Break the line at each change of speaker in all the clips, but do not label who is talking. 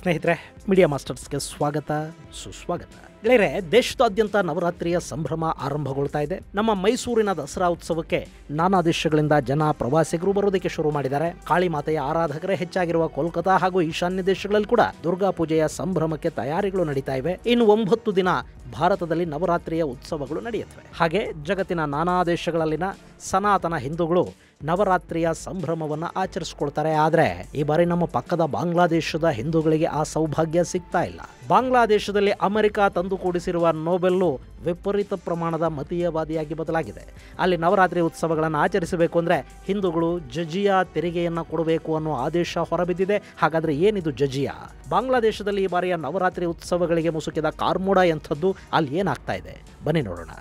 ಸ್ನೇಹಿತರೆ, ಮೀಡಿಯಾ ಮಾಸ್ಟರ್ಸ್ಗೆ ಸ್ವಾಗತ ಸುಸ್ವಾಗತ. ಗೆಳೆಯರೆ, ದೇಶದಾದ್ಯಂತ ನವರಾತ್ರಿಯ ಸಂಭ್ರಮ ಆರಂಭಗೊಳ್ತಾ ಇದೆ. ನಮ್ಮ ಮೈಸೂರಿನ ದಸರಾ ಉತ್ಸವಕ್ಕೆ ನಾನಾ ದೇಶಗಳಿಂದ ಜನ ಪ್ರವಾಸಿಗರು ಬರೋದಕ್ಕೆ ಶುರು ಮಾಡಿದ್ದಾರೆ. ಕಾಳಿ ಮಾತೆಯ ಆರಾಧಕರೇ ಹೆಚ್ಚಾಗಿರುವ ಕೋಲ್ಕತಾ ಹಾಗೂ ಈಶಾನ್ಯ ದೇಶಗಳಲ್ಲಿ ಕೂಡ ದುರ್ಗಾ ಪೂಜೆಯ ಸಂಭ್ರಮಕ್ಕೆ ತಯಾರಿಗಳು ನಡೀತಾ ಇವೆ. ಇನ್ನು 9 ದಿನ ಭಾರತದಲ್ಲಿ ನವರಾತ್ರಿಯ ಉತ್ಸವಗಳು ನಡೆಯುತ್ತವೆ. ಹಾಗೆ ಜಗತ್ತಿನ ನಾನಾ ದೇಶಗಳಲ್ಲಿನ ಸನಾತನ ಹಿಂದೂಗಳು ನವರಾತ್ರಿಯ ಸಂಭ್ರಮವನ್ನು ಆಚರಿಸ್ಕೊಳ್ತಾರೆ. ಆದರೆ ಈ ಬಾರಿ ನಮ್ಮ ಪಕ್ಕದ ಬಾಂಗ್ಲಾದೇಶದ ಹಿಂದೂಗಳಿಗೆ ಆ ಸೌಭಾಗ್ಯ ಸಿಗ್ತಾ ಇಲ್ಲ. ಬಾಂಗ್ಲಾದೇಶದಲ್ಲಿ ಅಮೆರಿಕ ತಂದು ಕೂಡಿಸಿರುವ ನೋಬೆಲ್ಲು ವಿಪರೀತ ಪ್ರಮಾಣದ ಮತೀಯವಾದಿಯಾಗಿ ಬದಲಾಗಿದೆ. ಅಲ್ಲಿ ನವರಾತ್ರಿ ಉತ್ಸವಗಳನ್ನು ಆಚರಿಸಬೇಕು ಅಂದರೆ ಹಿಂದೂಗಳು ಜಜಿಯಾ ತೆರಿಗೆಯನ್ನು ಕೊಡಬೇಕು ಅನ್ನೋ ಆದೇಶ ಹೊರಬಿದ್ದಿದೆ. ಹಾಗಾದರೆ ಏನಿದು ಜಜಿಯಾ? ಬಾಂಗ್ಲಾದೇಶದಲ್ಲಿ ಈ ಬಾರಿಯ ನವರಾತ್ರಿ ಉತ್ಸವಗಳಿಗೆ ಮುಸುಕಿದ ಕಾರ್ಮೋಡ ಎಂಥದ್ದು, ಅಲ್ಲಿ ಏನಾಗ್ತಾ ಇದೆ ಬನ್ನಿ ನೋಡೋಣ.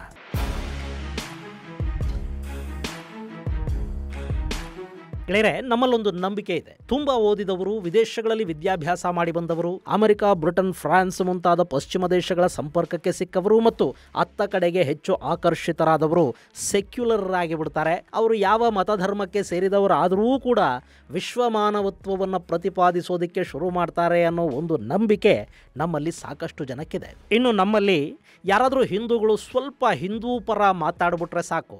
ಗೆಳೆಯರೆ, ನಮ್ಮಲ್ಲೊಂದು ನಂಬಿಕೆ ಇದೆ. ತುಂಬಾ ಓದಿದವರು, ವಿದೇಶಗಳಲ್ಲಿ ವಿದ್ಯಾಭ್ಯಾಸ ಮಾಡಿ ಬಂದವರು, ಅಮೆರಿಕ, ಬ್ರಿಟನ್, ಫ್ರಾನ್ಸ್ ಮುಂತಾದ ಪಶ್ಚಿಮ ದೇಶಗಳ ಸಂಪರ್ಕಕ್ಕೆ ಸಿಕ್ಕವರು ಮತ್ತು ಅತ್ತ ಕಡೆಗೆ ಹೆಚ್ಚು ಆಕರ್ಷಿತರಾದವರು ಸೆಕ್ಯುಲರ್ ಆಗಿ ಬಿಡ್ತಾರೆ. ಅವರು ಯಾವ ಮತಧರ್ಮಕ್ಕೆ ಸೇರಿದವರಾದರೂ ಕೂಡ ವಿಶ್ವಮಾನವತ್ವವನ್ನು ಪ್ರತಿಪಾದಿಸೋದಕ್ಕೆ ಶುರು ಮಾಡ್ತಾರೆ ಅನ್ನೋ ಒಂದು ನಂಬಿಕೆ ನಮ್ಮಲ್ಲಿ ಸಾಕಷ್ಟು ಜನಕ್ಕಿದೆ. ಇನ್ನು ನಮ್ಮಲ್ಲಿ ಯಾರಾದರೂ ಹಿಂದೂಗಳು ಸ್ವಲ್ಪ ಹಿಂದೂ ಪರ ಮಾತಾಡ್ಬಿಟ್ರೆ ಸಾಕು,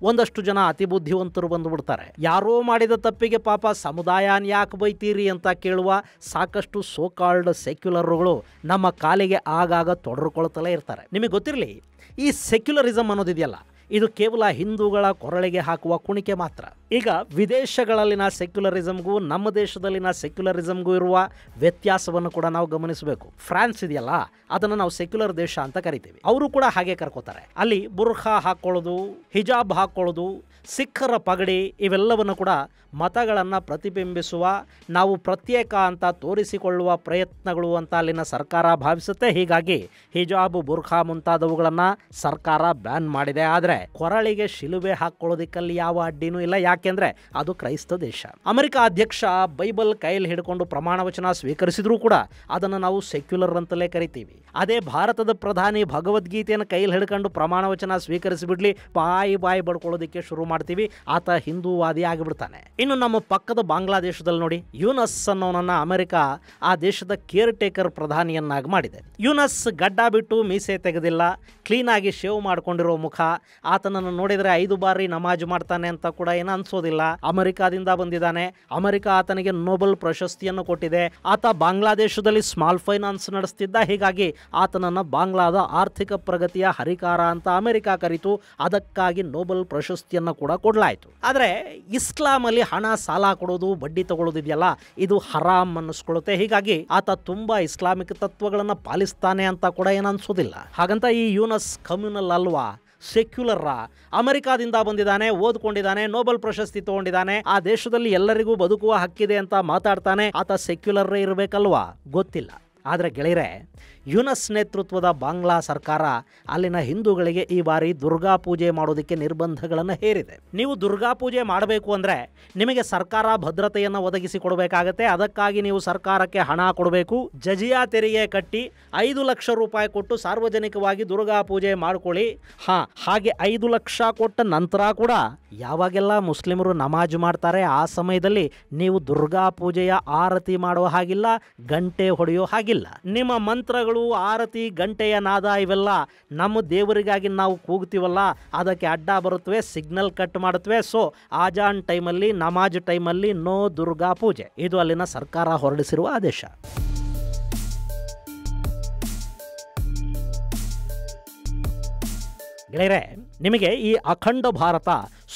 ಒಂದಷ್ಟು ಜನ ಅತಿ ಬುದ್ಧಿವಂತರು ಬಂದುಬಿಡ್ತಾರೆ. ಯಾರೋ ಮಾಡಿದ ತಪ್ಪಿಗೆ ಪಾಪ ಸಮುದಾಯನ ಯಾಕೆ ಬೈತೀರಿ ಅಂತ ಕೇಳುವ ಸಾಕಷ್ಟು ಸೋಕಾಲ್ಡ್ ಸೆಕ್ಯುಲರ್ಗಳು ನಮ್ಮ ಕಾಲಿಗೆ ಆಗಾಗ ತೊಡರ್ಕೊಳ್ತಲೇ ಇರ್ತಾರೆ. ನಿಮಗೆ ಗೊತ್ತಿರಲಿ, ಈ ಸೆಕ್ಯುಲರಿಸಮ್ ಅನ್ನೋದಿದೆಯಲ್ಲ, ಇದು ಕೇವಲ ಹಿಂದೂಗಳ ಕೊರಳಿಗೆ ಹಾಕುವ ಕುಣಿಕೆ ಮಾತ್ರ. ಈಗ ವಿದೇಶಗಳಲ್ಲಿನ ಸೆಕ್ಯುಲರಿಸಮ್ಗೂ ನಮ್ಮ ದೇಶದಲ್ಲಿನ ಸೆಕ್ಯುಲರಿಸಮ್ಗೂ ಇರುವ ವ್ಯತ್ಯಾಸವನ್ನು ಕೂಡ ನಾವು ಗಮನಿಸಬೇಕು. ಫ್ರಾನ್ಸ್ ಇದೆಯಲ್ಲ, ಅದನ್ನು ನಾವು ಸೆಕ್ಯುಲರ್ ದೇಶ ಅಂತ ಕರಿತೀವಿ. ಅವರು ಕೂಡ ಹಾಗೆ ಕರ್ಕೋತಾರೆ. ಅಲ್ಲಿ ಬುರ್ಖಾ ಹಾಕ್ಕೊಳ್ಳೋದು, ಹಿಜಾಬ್ ಹಾಕ್ಕೊಳ್ಳೋದು, ಸಿಖ್ಖರ ಪಗಡಿ ಇವೆಲ್ಲವನ್ನು ಕೂಡ ಮತಗಳನ್ನು ಪ್ರತಿಬಿಂಬಿಸುವ, ನಾವು ಪ್ರತ್ಯೇಕ ಅಂತ ತೋರಿಸಿಕೊಳ್ಳುವ ಪ್ರಯತ್ನಗಳು ಅಂತ ಅಲ್ಲಿನ ಸರ್ಕಾರ ಭಾವಿಸುತ್ತೆ. ಹೀಗಾಗಿ ಹಿಜಾಬ್, ಬುರ್ಖಾ ಮುಂತಾದವುಗಳನ್ನು ಸರ್ಕಾರ ಬ್ಯಾನ್ ಮಾಡಿದೆ. ಆದರೆ ಕೊರಳಿಗೆ ಶಿಲುಬೆ ಹಾಕ್ಕೊಳ್ಳೋದಕ್ಕಲ್ಲಿ ಯಾವ ಅಡ್ಡಿನೂ ಇಲ್ಲ. ಯಾಕೆಂದ್ರೆ ಅದು ಕ್ರೈಸ್ತ ದೇಶ. ಅಮೆರಿಕ ಅಧ್ಯಕ್ಷ ಬೈಬಲ್ ಕೈಯಲ್ಲಿ ಹಿಡ್ಕೊಂಡು ಪ್ರಮಾಣ ವಚನ ಸ್ವೀಕರಿಸಿದ್ರೂ ಕೂಡ ಅದನ್ನು ನಾವು ಸೆಕ್ಯುಲರ್ ಅಂತಲೇ ಕರಿತೀವಿ. ಅದೇ ಭಾರತದ ಪ್ರಧಾನಿ ಭಗವದ್ಗೀತೆಯನ್ನು ಕೈಯಲ್ಲಿ ಹಿಡ್ಕೊಂಡು ಪ್ರಮಾಣ ವಚನ ಸ್ವೀಕರಿಸಿಬಿಡ್ಲಿ, ಬಾಯಿ ಬಡ್ಕೊಳ್ಳೋದಕ್ಕೆ ಶುರು ಮಾಡ್ತೀವಿ, ಆತ ಹಿಂದೂವಾದಿ ಆಗಿಬಿಡ್ತಾನೆ. ಇನ್ನು ನಮ್ಮ ಪಕ್ಕದ ಬಾಂಗ್ಲಾದೇಶದಲ್ಲಿ ನೋಡಿ, ಯೂನಸ್ ಅನ್ನೋನನ್ನ ಅಮೆರಿಕ ಆ ದೇಶದ ಕೇರ್ ಟೇಕರ್ ಪ್ರಧಾನಿಯನ್ನಾಗಿ ಮಾಡಿದೆ. ಯೂನಸ್ ಗಡ್ಡ ಬಿಟ್ಟು ಮೀಸೆ ತೆಗೆದಿಲ್ಲ, ಕ್ಲೀನ್ ಆಗಿ ಶೇವ್ ಮಾಡ್ಕೊಂಡಿರೋ ಮುಖ, ಆತನನ್ನು ನೋಡಿದರೆ 5 ಬಾರಿ ನಮಾಜ್ ಮಾಡ್ತಾನೆ ಅಂತ ಕೂಡ ಏನು ಅನ್ಸೋದಿಲ್ಲ. ಅಮೆರಿಕಾದಿಂದ ಬಂದಿದ್ದಾನೆ, ಅಮೆರಿಕ ಆತನಿಗೆ ನೊಬೆಲ್ ಪ್ರಶಸ್ತಿಯನ್ನು ಕೊಟ್ಟಿದೆ. ಆತ ಬಾಂಗ್ಲಾದೇಶದಲ್ಲಿ ಸ್ಮಾಲ್ ಫೈನಾನ್ಸ್ ನಡೆಸ್ತಿದ್ದ. ಹೀಗಾಗಿ ಆತನನ್ನು ಬಾಂಗ್ಲಾದ ಆರ್ಥಿಕ ಪ್ರಗತಿಯ ಹರಿಕಾರ ಅಂತ ಅಮೆರಿಕ ಕರಿತು. ಅದಕ್ಕಾಗಿ ನೊಬೆಲ್ ಪ್ರಶಸ್ತಿಯನ್ನು ಕೂಡ ಕೊಡಲಾಯಿತು. ಆದರೆ ಇಸ್ಲಾಂ ಅಲ್ಲಿ ಹಣ ಸಾಲ ಕೊಡೋದು, ಬಡ್ಡಿ ತಗೊಳ್ಳೋದಿದೆಯಲ್ಲ, ಇದು ಹರಾಮ್ ಅನ್ನಿಸ್ಕೊಳ್ಳುತ್ತೆ. ಹೀಗಾಗಿ ಆತ ತುಂಬಾ ಇಸ್ಲಾಮಿಕ್ ತತ್ವಗಳನ್ನು ಪಾಲಿಸ್ತಾನೆ ಅಂತ ಕೂಡ ಏನು ಅನ್ಸೋದಿಲ್ಲ. ಹಾಗಂತ ಈ ಯೂನಸ್ ಕಮ್ಯುನಲ್ ಅಲ್ವಾ, ಸೆಕ್ಯುಲರ್. ಅಮೆರಿಕಾದಿಂದ ಬಂದಿದ್ದಾನೆ, ಓದ್ಕೊಂಡಿದ್ದಾನೆ, ನೊಬೆಲ್ ಪ್ರಶಸ್ತಿ ತಗೊಂಡಿದ್ದಾನೆ, ಆ ದೇಶದಲ್ಲಿ ಎಲ್ಲರಿಗೂ ಬದುಕುವ ಹಕ್ಕಿದೆ ಅಂತ ಮಾತಾಡ್ತಾನೆ. ಆತ ಸೆಕ್ಯುಲರೇ ಇರಬೇಕಲ್ವಾ? ಗೊತ್ತಿಲ್ಲ. ಆದರೆ ಗೆಳೆಯರೆ, ಯೂನಸ್ ನೇತೃತ್ವದ ಬಾಂಗ್ಲಾ ಸರ್ಕಾರ ಅಲ್ಲಿನ ಹಿಂದೂಗಳಿಗೆ ಈ ಬಾರಿ ದುರ್ಗಾ ಪೂಜೆ ಮಾಡೋದಕ್ಕೆ ನಿರ್ಬಂಧಗಳನ್ನು ಹೇರಿದೆ. ನೀವು ದುರ್ಗಾ ಪೂಜೆ ಮಾಡಬೇಕು ಅಂದರೆ ನಿಮಗೆ ಸರ್ಕಾರ ಭದ್ರತೆಯನ್ನು ಒದಗಿಸಿ ಕೊಡಬೇಕಾಗತ್ತೆ. ಅದಕ್ಕಾಗಿ ನೀವು ಸರ್ಕಾರಕ್ಕೆ ಹಣ ಕೊಡಬೇಕು. ಜಜಿಯಾ ತೆರಿಗೆ ಕಟ್ಟಿ 5 ಲಕ್ಷ ರೂಪಾಯಿ ಕೊಟ್ಟು ಸಾರ್ವಜನಿಕವಾಗಿ ದುರ್ಗಾ ಪೂಜೆ ಮಾಡ್ಕೊಳ್ಳಿ. ಹಾಗೆ 5 ಲಕ್ಷ ಕೊಟ್ಟ ನಂತರ ಕೂಡ ಯಾವಾಗೆಲ್ಲ ಮುಸ್ಲಿಮರು ನಮಾಜ್ ಮಾಡ್ತಾರೆ ಆ ಸಮಯದಲ್ಲಿ ನೀವು ದುರ್ಗಾ ಪೂಜೆಯ ಆರತಿ ಮಾಡುವ ಹಾಗಿಲ್ಲ, ಗಂಟೆ ಹೊಡೆಯೋ ಹಾಗಿಲ್ಲ. ನಿಮ್ಮ ಮಂತ್ರಗಳು, ಆರತಿ, ಗಂಟೆಯ ನಾದ ಇವೆಲ್ಲ ನಮ್ಮ ದೇವರಿಗಾಗಿ ನಾವು ಕೂಗ್ತೀವಲ್ಲ, ಅದಕ್ಕೆ ಅಡ್ಡ ಬರುತ್ತವೆ, ಸಿಗ್ನಲ್ ಕಟ್ ಮಾಡುತ್ತವೆ. ಸೊ ಆಜಾನ್ ಟೈಮಲ್ಲಿ, ನಮಾಜ್ ಟೈಮಲ್ಲಿ ನೋ ದುರ್ಗಾ ಪೂಜೆ. ಇದು ಅಲ್ಲಿನ ಸರ್ಕಾರ ಹೊರಡಿಸಿರುವ ಆದೇಶ. ಗೆಳೆಯರೆ, ನಿಮಗೆ ಈ ಅಖಂಡ ಭಾರತ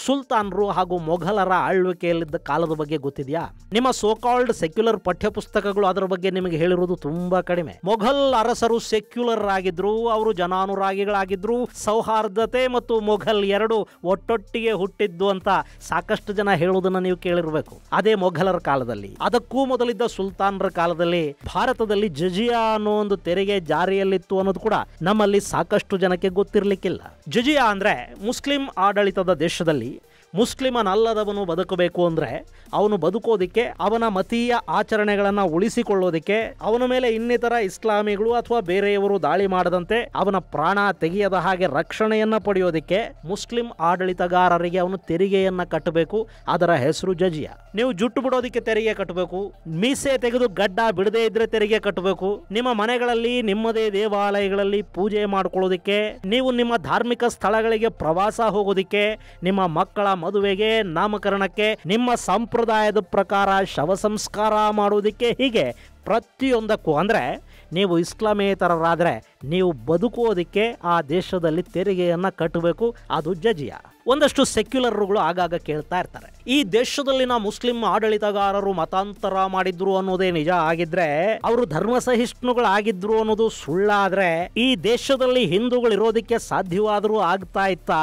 ಸುಲ್ತಾನರು ಹಾಗೂ ಮೊಘಲರ ಆಳ್ವಿಕೆಯಲ್ಲಿದ್ದ ಕಾಲದ ಬಗ್ಗೆ ಗೊತ್ತಿದೆಯಾ? ನಿಮ್ಮ ಸೋಕಾಲ್ಡ್ ಸೆಕ್ಯುಲರ್ ಪಠ್ಯಪುಸ್ತಕಗಳು ಅದರ ಬಗ್ಗೆ ನಿಮಗೆ ಹೇಳಿರುವುದು ತುಂಬಾ ಕಡಿಮೆ. ಮೊಘಲ್ ಅರಸರು ಸೆಕ್ಯುಲರ್ ಆಗಿದ್ರು, ಅವರು ಜನಾನುರಾಗಿಗಳಾಗಿದ್ರು, ಸೌಹಾರ್ದತೆ ಮತ್ತು ಮೊಘಲ್ ಎರಡು ಒಟ್ಟೊಟ್ಟಿಗೆ ಹುಟ್ಟಿದ್ದು ಅಂತ ಸಾಕಷ್ಟು ಜನ ಹೇಳುವುದನ್ನು ನೀವು ಕೇಳಿರಬೇಕು. ಅದೇ ಮೊಘಲರ ಕಾಲದಲ್ಲಿ, ಅದಕ್ಕೂ ಮೊದಲಿದ್ದ ಸುಲ್ತಾನರ ಕಾಲದಲ್ಲಿ ಭಾರತದಲ್ಲಿ ಜಜಿಯಾ ಅನ್ನೋ ಒಂದು ತೆರಿಗೆ ಜಾರಿಯಲ್ಲಿತ್ತು ಅನ್ನೋದು ಕೂಡ ನಮ್ಮಲ್ಲಿ ಸಾಕಷ್ಟು ಜನಕ್ಕೆ ಗೊತ್ತಿರಲಿಕ್ಕಿಲ್ಲ. ಜಜಿಯಾ ಅಂದ್ರೆ ಮುಸ್ಲಿಂ ಆಡಳಿತದ ದೇಶದಲ್ಲಿ ಮುಸ್ಲಿಮನಲ್ಲದವನು ಬದುಕಬೇಕು ಅಂದರೆ ಅವನು ಬದುಕೋದಿಕ್ಕೆ ಅವನ ಮತೀಯ ಆಚರಣೆಗಳನ್ನು ಉಳಿಸಿಕೊಳ್ಳೋದಿಕ್ಕೆ ಅವನ ಮೇಲೆ ಇನ್ನಿತರ ಇಸ್ಲಾಮಿಗಳು ಅಥವಾ ಬೇರೆಯವರು ದಾಳಿ ಮಾಡದಂತೆ ಅವನ ಪ್ರಾಣ ತೆಗೆಯದ ಹಾಗೆ ರಕ್ಷಣೆಯನ್ನ ಪಡೆಯೋದಿಕ್ಕೆ ಮುಸ್ಲಿಂ ಆಡಳಿತಗಾರರಿಗೆ ಅವನು ತೆರಿಗೆಯನ್ನ ಕಟ್ಟಬೇಕು. ಅದರ ಹೆಸರು ಜಜಿಯಾ. ನೀವು ಜುಟ್ಟು ಬಿಡೋದಿಕ್ಕೆ ತೆರಿಗೆ ಕಟ್ಟಬೇಕು, ಮೀಸೆ ತೆಗೆದು ಗಡ್ಡ ಬಿಡದೇ ಇದ್ರೆ ತೆರಿಗೆ ಕಟ್ಟಬೇಕು, ನಿಮ್ಮ ಮನೆಗಳಲ್ಲಿ ನಿಮ್ಮದೇ ದೇವಾಲಯಗಳಲ್ಲಿ ಪೂಜೆ ಮಾಡ್ಕೊಳ್ಳೋದಿಕ್ಕೆ, ನೀವು ನಿಮ್ಮ ಧಾರ್ಮಿಕ ಸ್ಥಳಗಳಿಗೆ ಪ್ರವಾಸ ಹೋಗೋದಿಕ್ಕೆ, ನಿಮ್ಮ ಮಕ್ಕಳ ಮದುವೆಗೆ ನಾಮಕರಣಕ್ಕೆ, ನಿಮ್ಮ ಸಂಪ್ರದಾಯದ ಪ್ರಕಾರ ಶವ ಸಂಸ್ಕಾರ ಮಾಡೋದಿಕ್ಕೆ, ಹೀಗೆ ಪ್ರತಿಯೊಂದಕ್ಕೂ ಅಂದರೆ ನೀವು ಇಸ್ಲಾಮೇತರರಾದರೆ ನೀವು ಬದುಕೋದಿಕ್ಕೆ ಆ ದೇಶದಲ್ಲಿ ತೆರಿಗೆಯನ್ನು ಕಟ್ಟಬೇಕು. ಅದು ಜಜಿಯಾ. ಒಂದಷ್ಟು ಸೆಕ್ಯುಲರ್ಗಳು ಆಗಾಗ ಕೇಳ್ತಾ ಇರ್ತಾರೆ, ಈ ದೇಶದಲ್ಲಿನ ಮುಸ್ಲಿಂ ಆಡಳಿತಗಾರರು ಮತಾಂತರ ಮಾಡಿದ್ರು ಅನ್ನೋದೇ ನಿಜ ಆಗಿದ್ರೆ, ಅವರು ಧರ್ಮಸಹಿಷ್ಣುಗಳಾಗಿದ್ರು ಅನ್ನೋದು ಸುಳ್ಳಾದ್ರೆ, ಈ ದೇಶದಲ್ಲಿ ಹಿಂದೂಗಳು ಇರೋದಕ್ಕೆ ಸಾಧ್ಯವಾದರೂ ಆಗ್ತಾ ಇತ್ತಾ?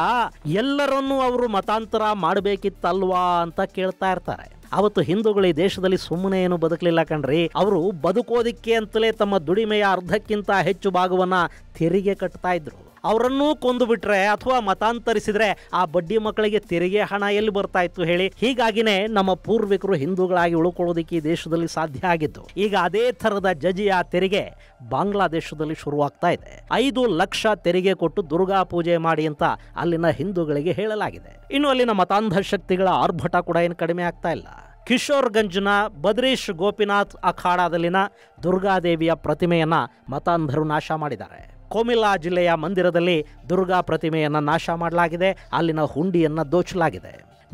ಎಲ್ಲರನ್ನೂ ಅವರು ಮತಾಂತರ ಮಾಡಬೇಕಿತ್ತಲ್ವಾ ಅಂತ ಕೇಳ್ತಾ ಇರ್ತಾರೆ. ಅವತ್ತು ಹಿಂದೂಗಳು ಈ ದೇಶದಲ್ಲಿ ಸುಮ್ಮನೆ ಏನು ಬದುಕಲಿಲ್ಲ ಕಣ್ರಿ. ಅವರು ಬದುಕೋದಿಕ್ಕೆ ಅಂತಲೇ ತಮ್ಮ ದುಡಿಮೆಯ ಅರ್ಧಕ್ಕಿಂತ ಹೆಚ್ಚು ಭಾಗವನ್ನ ತೆರಿಗೆ ಕಟ್ತಾ ಇದ್ರು. ಅವರನ್ನೂ ಕೊಂದು ಬಿಟ್ರೆ ಅಥವಾ ಮತಾಂತರಿಸಿದ್ರೆ ಆ ಬಡ್ಡಿ ಮಕ್ಕಳಿಗೆ ತೆರಿಗೆ ಹಣ ಎಲ್ಲಿ ಬರ್ತಾ ಇತ್ತು ಹೇಳಿ? ಹೀಗಾಗಿನೇ ನಮ್ಮ ಪೂರ್ವಿಕರು ಹಿಂದೂಗಳಾಗಿ ಉಳ್ಕೊಳ್ಳೋದಿಕ್ಕೆ ಈ ದೇಶದಲ್ಲಿ ಸಾಧ್ಯ ಆಗಿದ್ದು. ಈಗ ಅದೇ ಥರದ ಜಜಿಯಾ ತೆರಿಗೆ ಬಾಂಗ್ಲಾದೇಶದಲ್ಲಿ ಶುರುವಾಗ್ತಾ ಇದೆ. 5 ಲಕ್ಷ ತೆರಿಗೆ ಕೊಟ್ಟು ದುರ್ಗಾ ಪೂಜೆ ಮಾಡಿ ಅಂತ ಅಲ್ಲಿನ ಹಿಂದೂಗಳಿಗೆ ಹೇಳಲಾಗಿದೆ. ಇನ್ನು ಅಲ್ಲಿನ ಮತಾಂಧ ಶಕ್ತಿಗಳ ಆರ್ಭಟ ಕೂಡ ಏನು ಕಡಿಮೆ ಆಗ್ತಾ ಇಲ್ಲ. ಕಿಶೋರ್ಗಂಜ್ನ ಬದ್ರೀಶ್ ಗೋಪಿನಾಥ್ ಅಖಾಡದಲ್ಲಿನ ದುರ್ಗಾದೇವಿಯ ಪ್ರತಿಮೆಯನ್ನ ಮತಾಂಧರು ನಾಶ ಮಾಡಿದ್ದಾರೆ. ಕೋಮಿಲ್ಲಾ ಜಿಲ್ಲೆಯ ಮಂದಿರದಲ್ಲಿ ದುರ್ಗಾ ಪ್ರತಿಮೆಯನ್ನು ನಾಶ ಮಾಡಲಾಗಿದೆ. ಅಲ್ಲಿನ ಹುಂಡಿಯನ್ನು ದೋಚಲಾಗಿದೆ.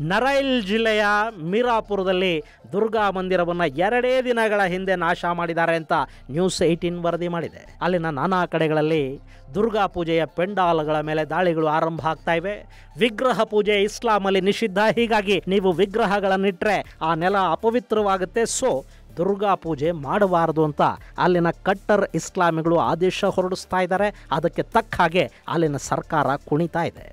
ನರೈಲ್ ಜಿಲ್ಲೆಯ ಮೀರಾಪುರದಲ್ಲಿ ದುರ್ಗಾ ಮಂದಿರವನ್ನು 2 ದಿನಗಳ ಹಿಂದೆ ನಾಶ ಮಾಡಿದ್ದಾರೆ ಅಂತ ನ್ಯೂಸ್ 18 ವರದಿ ಮಾಡಿದೆ. ಅಲ್ಲಿನ ನಾನಾ ಕಡೆಗಳಲ್ಲಿ ದುರ್ಗಾ ಪೂಜೆಯ ಪೆಂಡಾಲ್ಗಳ ಮೇಲೆ ದಾಳಿಗಳು ಆರಂಭ ಆಗ್ತಾ ಇವೆ. ವಿಗ್ರಹ ಪೂಜೆ ಇಸ್ಲಾಮಲ್ಲಿ ನಿಷಿದ್ಧ. ಹೀಗಾಗಿ ನೀವು ವಿಗ್ರಹಗಳನ್ನಿಟ್ಟರೆ ಆ ನೆಲ ಅಪವಿತ್ರವಾಗುತ್ತೆ. ಸೊ ದುರ್ಗಾ ಪೂಜೆ ಮಾಡಬಾರದು ಅಂತ ಅಲ್ಲಿನ ಕಟ್ಟರ್ ಇಸ್ಲಾಮಿಗಳು ಆದೇಶ ಹೊರಡಿಸ್ತಾ ಇದ್ದಾರೆ. ಅದಕ್ಕೆ ತಕ್ಕ ಹಾಗೆ ಅಲ್ಲಿನ ಸರ್ಕಾರ ಕುಣಿತಾ ಇದೆ.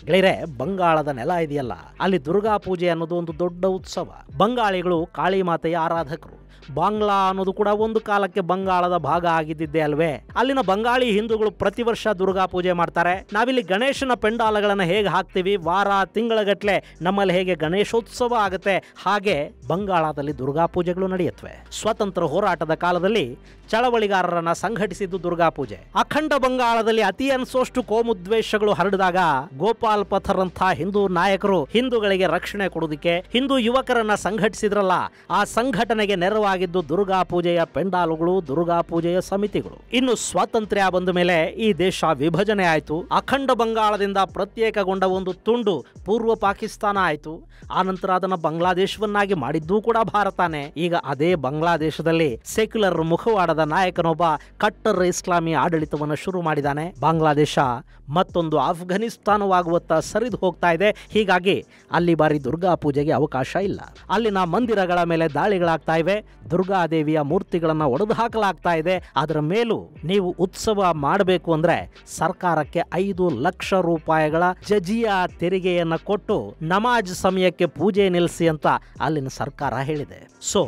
ಗೆಳೆಯರೆ, ಬಂಗಾಳದ ನೆಲ ಇದೆಯಲ್ಲ, ಅಲ್ಲಿ ದುರ್ಗಾ ಪೂಜೆ ಅನ್ನೋದು ಒಂದು ದೊಡ್ಡ ಉತ್ಸವ. ಬಂಗಾಳಿಗಳು ಕಾಳಿ ಮಾತೆಯ ಆರಾಧಕರು. ಬಾಂಗ್ಲಾ ಅನ್ನೋದು ಕೂಡ ಒಂದು ಕಾಲಕ್ಕೆ ಬಂಗಾಳದ ಭಾಗ ಆಗಿದ್ದಿದ್ದೆ ಅಲ್ವೇ? ಅಲ್ಲಿನ ಬಂಗಾಳಿ ಹಿಂದೂಗಳು ಪ್ರತಿ ವರ್ಷ ದುರ್ಗಾ ಪೂಜೆ ಮಾಡ್ತಾರೆ. ನಾವಿಲ್ಲಿ ಗಣೇಶನ ಪೆಂಡಾಲಗಳನ್ನು ಹೇಗೆ ಹಾಕ್ತೀವಿ, ವಾರ ತಿಂಗಳಗಟ್ಲೆ ನಮ್ಮಲ್ಲಿ ಹೇಗೆ ಗಣೇಶೋತ್ಸವ ಆಗುತ್ತೆ, ಹಾಗೆ ಬಂಗಾಳದಲ್ಲಿ ದುರ್ಗಾ ಪೂಜೆಗಳು ನಡೆಯುತ್ತವೆ. ಸ್ವಾತಂತ್ರ್ಯ ಹೋರಾಟದ ಕಾಲದಲ್ಲಿ ಚಳವಳಿಗಾರರನ್ನ ಸಂಘಟಿಸಿದ್ದು ದುರ್ಗಾ ಪೂಜೆ. ಅಖಂಡ ಬಂಗಾಳದಲ್ಲಿ ಅತಿ ಅನ್ಸೋಷ್ಟು ಕೋಮುದ್ವೇಷಗಳು ಹರಡಿದಾಗ ಗೋಪಾಲ್ ಪಥರ್ ಅಂತ ಹಿಂದೂ ನಾಯಕರು ಹಿಂದೂಗಳಿಗೆ ರಕ್ಷಣೆ ಕೊಡೋದಕ್ಕೆ ಹಿಂದೂ ಯುವಕರನ್ನ ಸಂಘಟಿಸಿದ್ರಲ್ಲ, ಆ ಸಂಘಟನೆಗೆ ನೆರವಾಗಿದ್ದು ದುರ್ಗಾ ಪೂಜೆಯ ಪೆಂಡಾಲುಗಳು, ದುರ್ಗಾ ಪೂಜೆಯ ಸಮಿತಿಗಳು. ಇನ್ನು ಸ್ವಾತಂತ್ರ್ಯ ಬಂದ ಮೇಲೆ ಈ ದೇಶ ವಿಭಜನೆ ಆಯಿತು. ಅಖಂಡ ಬಂಗಾಳದಿಂದ ಪ್ರತ್ಯೇಕಗೊಂಡ ಒಂದು ತುಂಡು ಪೂರ್ವ ಪಾಕಿಸ್ತಾನ ಆಯಿತು. ಆನಂತರ ಅದನ್ನ ಬಾಂಗ್ಲಾದೇಶವನ್ನಾಗಿ ಮಾಡಿದ್ದೂ ಕೂಡ ಭಾರತಾನೆ. ಈಗ ಅದೇ ಬಾಂಗ್ಲಾದೇಶದಲ್ಲಿ ಸೆಕ್ಯುಲರ್ ಮುಖವಾಡದ ನಾಯಕನೊಬ್ಬ ಕಟ್ಟರ್ ಇಸ್ಲಾಮಿ ಆಡಳಿತವನ್ನು ಶುರು ಮಾಡಿದ್ದಾನೆ. ಬಾಂಗ್ಲಾದೇಶ ಮತ್ತೊಂದು ಆಫ್ಘನಿಸ್ತಾನವಾಗುವತ್ತ ಸರಿದು ಹೋಗ್ತಾ ಇದೆ. ಹೀಗಾಗಿ ಅಲ್ಲಿ ಬಾರಿ ದುರ್ಗಾ ಪೂಜೆಗೆ ಅವಕಾಶ ಇಲ್ಲ. ಅಲ್ಲಿನ ಮಂದಿರಗಳ ಮೇಲೆ ದಾಳಿಗಳಾಗ್ತಾ ಇವೆ. ದುರ್ಗಾದೇವಿಯ ಮೂರ್ತಿಗಳನ್ನು ಒಡೆದು ಹಾಕಲಾಗ್ತಾ ಇದೆ. ಅದರ ಮೇಲೂ ನೀವು ಉತ್ಸವ ಮಾಡಬೇಕು ಅಂದ್ರೆ ಸರ್ಕಾರಕ್ಕೆ 5 ಲಕ್ಷ ರೂಪಾಯಿಗಳ ಜಜಿಯಾ ತೆರಿಗೆಯನ್ನು ಕೊಟ್ಟು ನಮಾಜ್ ಸಮಯಕ್ಕೆ ಪೂಜೆ ನಿಲ್ಲಿಸಿ ಅಂತ ಅಲ್ಲಿನ ಸರ್ಕಾರ ಹೇಳಿದೆ. ಸೊ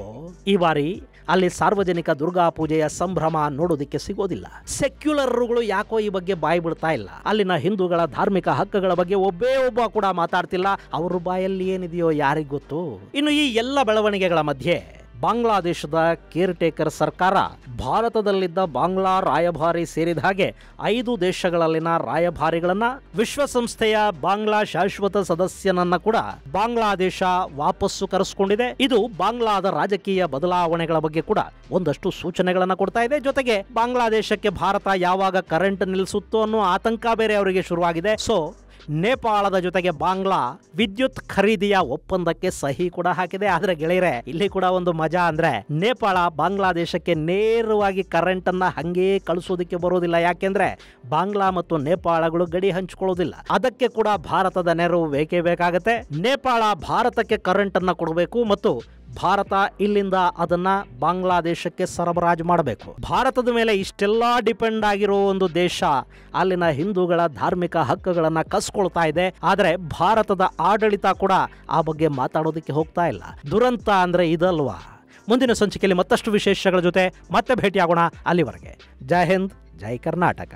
ಈ ಬಾರಿ ಅಲ್ಲಿ ಸಾರ್ವಜನಿಕ ದುರ್ಗಾ ಪೂಜೆಯ ಸಂಭ್ರಮ ನೋಡೋದಿಕ್ಕೆ ಸಿಗೋದಿಲ್ಲ. ಸೆಕ್ಯುಲರ್ಗಳು ಯಾಕೋ ಈ ಬಗ್ಗೆ ಬಾಯಿ ಬಿಡ್ತಾ ಇಲ್ಲ. ಅಲ್ಲಿನ ಹಿಂದೂಗಳ ಧಾರ್ಮಿಕ ಹಕ್ಕುಗಳ ಬಗ್ಗೆ ಒಬ್ಬ ಕೂಡ ಮಾತಾಡ್ತಿಲ್ಲ. ಅವ್ರ ಬಾಯಲ್ಲಿ ಏನಿದೆಯೋ ಯಾರಿಗ್ ಗೊತ್ತು. ಇನ್ನು ಈ ಎಲ್ಲ ಬೆಳವಣಿಗೆಗಳ ಮಧ್ಯೆ ಬಾಂಗ್ಲಾದೇಶದ ಕೇರ್ ಟೇಕರ್ ಸರ್ಕಾರ ಭಾರತದಲ್ಲಿದ್ದ ಬಾಂಗ್ಲಾ ರಾಯಭಾರಿ ಸೇರಿದ ಹಾಗೆ 5 ದೇಶಗಳಲ್ಲಿನ ರಾಯಭಾರಿಗಳನ್ನ, ವಿಶ್ವಸಂಸ್ಥೆಯ ಬಾಂಗ್ಲಾ ಶಾಶ್ವತ ಸದಸ್ಯನನ್ನ ಕೂಡ ಬಾಂಗ್ಲಾದೇಶ ವಾಪಸ್ಸು ಕರೆಸಿಕೊಂಡಿದೆ. ಇದು ಬಾಂಗ್ಲಾದ ರಾಜಕೀಯ ಬದಲಾವಣೆಗಳ ಬಗ್ಗೆ ಕೂಡ ಒಂದಷ್ಟು ಸೂಚನೆಗಳನ್ನ ಕೊಡ್ತಾ ಇದೆ. ಜೊತೆಗೆ ಬಾಂಗ್ಲಾದೇಶಕ್ಕೆ ಭಾರತ ಯಾವಾಗ ಕರೆಂಟ್ ನಿಲ್ಲಿಸುತ್ತೋ ಅನ್ನೋ ಆತಂಕ ಬೇರೆ ಅವರಿಗೆ ಶುರುವಾಗಿದೆ. ಸೊ ನೇಪಾಳದ ಜೊತೆಗೆ ಬಾಂಗ್ಲಾ ವಿದ್ಯುತ್ ಖರೀದಿಯ ಒಪ್ಪಂದಕ್ಕೆ ಸಹಿ ಕೂಡ ಹಾಕಿದೆ. ಆದ್ರೆ ಗೆಳೆಯರೆ, ಇಲ್ಲಿ ಕೂಡ ಒಂದು ಮಜಾ ಅಂದ್ರೆ ನೇಪಾಳ ಬಾಂಗ್ಲಾದೇಶಕ್ಕೆ ನೇರವಾಗಿ ಕರೆಂಟ್ ಅನ್ನ ಹಂಗೇ ಕಳಿಸೋದಕ್ಕೆ ಬರೋದಿಲ್ಲ. ಯಾಕೆಂದ್ರೆ ಬಾಂಗ್ಲಾ ಮತ್ತು ನೇಪಾಳಗಳು ಗಡಿ ಹಂಚಿಕೊಳ್ಳೋದಿಲ್ಲ. ಅದಕ್ಕೆ ಕೂಡ ಭಾರತದ ನೆರವು ಬೇಕೇ ಬೇಕಾಗತ್ತೆ. ನೇಪಾಳ ಭಾರತಕ್ಕೆ ಕರೆಂಟ್ ಅನ್ನ ಕೊಡಬೇಕು ಮತ್ತು ಭಾರತ ಇಲ್ಲಿಂದ ಅದನ್ನ ಬಾಂಗ್ಲಾದೇಶಕ್ಕೆ ಸರಬರಾಜು ಮಾಡಬೇಕು. ಭಾರತದ ಮೇಲೆ ಇಷ್ಟೆಲ್ಲಾ ಡಿಪೆಂಡ್ ಆಗಿರೋ ಒಂದು ದೇಶ ಅಲ್ಲಿನ ಹಿಂದೂಗಳ ಧಾರ್ಮಿಕ ಹಕ್ಕುಗಳನ್ನ ಕಸ್ಕೊಳ್ತಾ ಇದೆ. ಆದ್ರೆ ಭಾರತದ ಆಡಳಿತ ಕೂಡ ಆ ಬಗ್ಗೆ ಮಾತಾಡೋದಕ್ಕೆ ಹೋಗ್ತಾ ಇಲ್ಲ. ದುರಂತ ಅಂದ್ರೆ ಇದಲ್ವಾ? ಮುಂದಿನ ಸಂಚಿಕೆಯಲ್ಲಿ ಮತ್ತಷ್ಟು ವಿಶೇಷಗಳ ಜೊತೆ ಮತ್ತೆ ಭೇಟಿಯಾಗೋಣ. ಅಲ್ಲಿವರೆಗೆ ಜೈ ಹಿಂದ್, ಜೈ ಕರ್ನಾಟಕ.